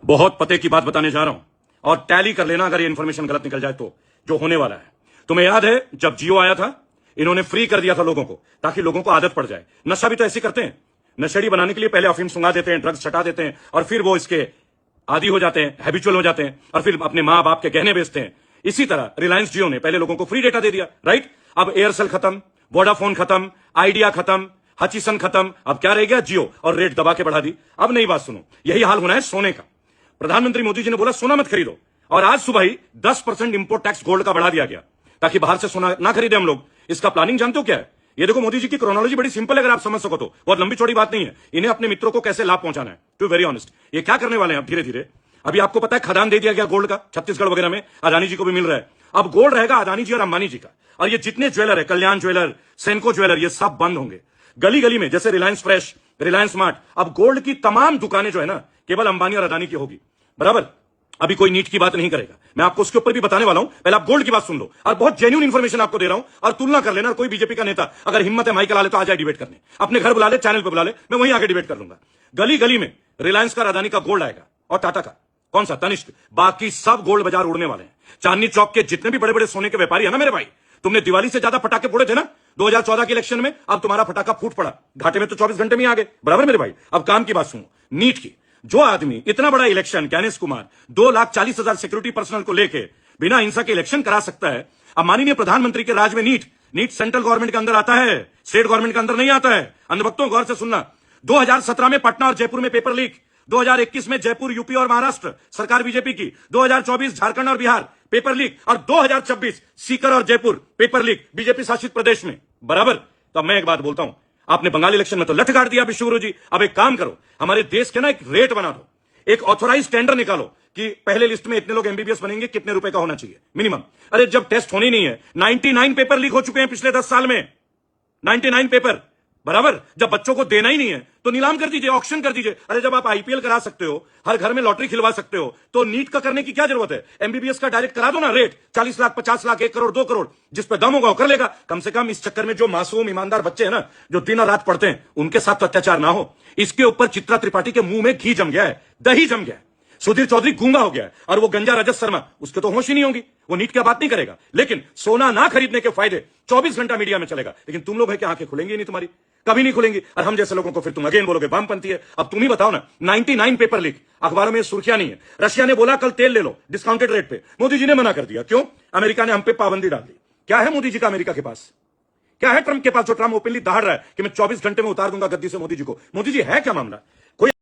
बहुत पते की बात बताने जा रहा हूं और टैली कर लेना अगर ये इन्फॉर्मेशन गलत निकल जाए तो, जो होने वाला है। तुम्हें याद है जब जियो आया था, इन्होंने फ्री कर दिया था लोगों को, ताकि लोगों को आदत पड़ जाए। नशा भी तो ऐसे करते हैं, नशेड़ी बनाने के लिए पहले अफीम सुंगा देते हैं, ड्रग्स छटा देते हैं और फिर वो इसके आदी हो जाते हैं, हैबिचुअल हो जाते हैं और फिर अपने मां बाप के गहने बेचते हैं। इसी तरह रिलायंस जियो ने पहले लोगों को फ्री डेटा दे दिया, राइट? अब एयरसेल खत्म, वोडाफोन खत्म, आइडिया खत्म, हचीसन खत्म, अब क्या रह गया? जियो, और रेट दबा के बढ़ा दी। अब नई बात सुनो, यही हाल होना है सोने का। प्रधानमंत्री मोदी जी ने बोला सोना मत खरीदो, और आज सुबह ही 10% इंपोर्ट टैक्स गोल्ड का बढ़ा दिया गया, ताकि बाहर से सोना ना खरीदे हम लोग। इसका प्लानिंग जानते हो क्या है? ये देखो, मोदी जी की क्रोनोलॉजी बड़ी सिंपल है, अगर आप समझ सको तो। बहुत लंबी चौड़ी बात नहीं है। इन्हें अपने मित्रों को कैसे लाभ पहुंचाना है, टू वेरी ऑनेस्ट। ये क्या करने वाले हैं अब धीरे धीरे? अभी आपको पता है खदान दे दिया गया गोल्ड का, छत्तीसगढ़ वगैरह में अदानी जी को भी मिल रहा है। अब गोल्ड रहेगा अदानी जी और अंबानी जी का, और ये जितने ज्वेलर है, कल्याण ज्वेलर, सेनको ज्वेलर, ये सब बंद होंगे। गली गली में जैसे रिलायंस फ्रेश, रिलायंस स्मार्ट, अब गोल्ड की तमाम दुकानें जो है ना, केवल अंबानी और अदानी की होगी, बराबर? अभी कोई नीट की बात नहीं करेगा, मैं आपको उसके ऊपर भी बताने वाला हूं। पहले आप गोल्ड की बात सुन लो, और बहुत जेन्युइन इंफॉर्मेशन आपको दे रहा हूं, और तुलना कर लेना। और कोई बीजेपी का नेता अगर हिम्मत है माइक ला ले तो आ जाए डिबेट करने, अपने घर बुला ले, चैनल पे बुला ले, मैं वहीं आके डिबेट कर लूंगा। गली गली में रिलायंस का, अदानी का गोल्ड आएगा, और टाटा का कौन सा? तनिष्क। बाकी सब गोल्ड बाजार उड़ने वाले हैं। चांदनी चौक के जितने भी बड़े बड़े सोने के व्यापारी है ना मेरे भाई, तुमने दिवाली से ज्यादा पटाखे फोड़े थे ना 2014 के इलेक्शन में, अब तुम्हारा पटाखा फूट पड़ा, घाटे में तो 24 घंटे में आ गए, बराबर मेरे भाई? अब काम की बात सुनो, नीट की। जो आदमी इतना बड़ा election, Gyanesh Kumar, 2,40,000 security personnel को लेके बिना हिंसा के इलेक्शन करा सकता है, अब माननीय प्रधानमंत्री के राज में नीट सेंट्रल गवर्नमेंट के अंदर आता है, स्टेट गवर्नमेंट के अंदर नहीं आता है। अंधभक्तों गौर से सुनना, 2017 में पटना और जयपुर में पेपर लीक, 2021 में जयपुर, यूपी और महाराष्ट्र सरकार बीजेपी की, 2024 झारखंड और बिहार पेपर लीक, और 2026 सीकर और जयपुर पेपर लीक बीजेपी शासित प्रदेश में, बराबर? तो अब मैं एक बात बोलता हूं, आपने बंगाल इलेक्शन में तो लठ गाड़ दिया विश्वगुरु जी। अब एक काम करो, हमारे देश के ना एक रेट बना दो, एक ऑथोराइज टेंडर निकालो कि पहले लिस्ट में इतने लोग एमबीबीएस बनेंगे, कितने रुपए का होना चाहिए मिनिमम। अरे जब टेस्ट होनी नहीं है, 99 पेपर लीक हो चुके हैं पिछले 10 साल में, 99 पेपर, बराबर? जब बच्चों को देना ही नहीं है तो नीलाम कर दीजिए, ऑक्शन कर दीजिए। अरे जब आप आईपीएल करा सकते हो, हर घर में लॉटरी खिलवा सकते हो, तो नीट का करने की क्या जरूरत है? एमबीबीएस का डायरेक्ट करा दो ना, रेट 40 लाख, 50 लाख, 1 करोड़, 2 करोड़, जिस पे दम होगा वो कर लेगा। कम से कम इस चक्कर में जो मासूम ईमानदार बच्चे हैं ना, जो दिन और रात पढ़ते हैं, उनके साथ तो अत्याचार ना हो। इसके ऊपर चित्रा त्रिपाठी के मुंह में घी जम गया है, दही जम गया है। सुधीर चौधरी गूंगा हो गया है, और वो गंजा रजत शर्मा, उसके तो होश ही नहीं होगी, वो नीट की बात नहीं करेगा। लेकिन सोना ना खरीदने के फायदे 24 घंटा मीडिया में चलेगा, लेकिन तुम लोग है कि आंखें खुलेंगी नहीं, तुम्हारी कभी नहीं खुलेंगी। और हम जैसे लोगों को फिर तुम अगेन बोलोगे वामपंथी है। अब तुम ही बताओ ना, 99 पेपर लीक, अखबारों में सुर्खियां नहीं है। रशिया ने बोला कल तेल ले लो डिस्काउंटेड रेट पे, मोदी जी ने मना कर दिया। क्यों? अमेरिका ने हम पे पाबंदी डाल दी। क्या है मोदी जी का अमेरिका के पास? क्या है ट्रंप के पास, जो ट्रंप ओपनली दहाड़ रहा है कि मैं 24 घंटे में उतार दूंगा गद्दी से मोदी जी को? मोदी जी है क्या मामला?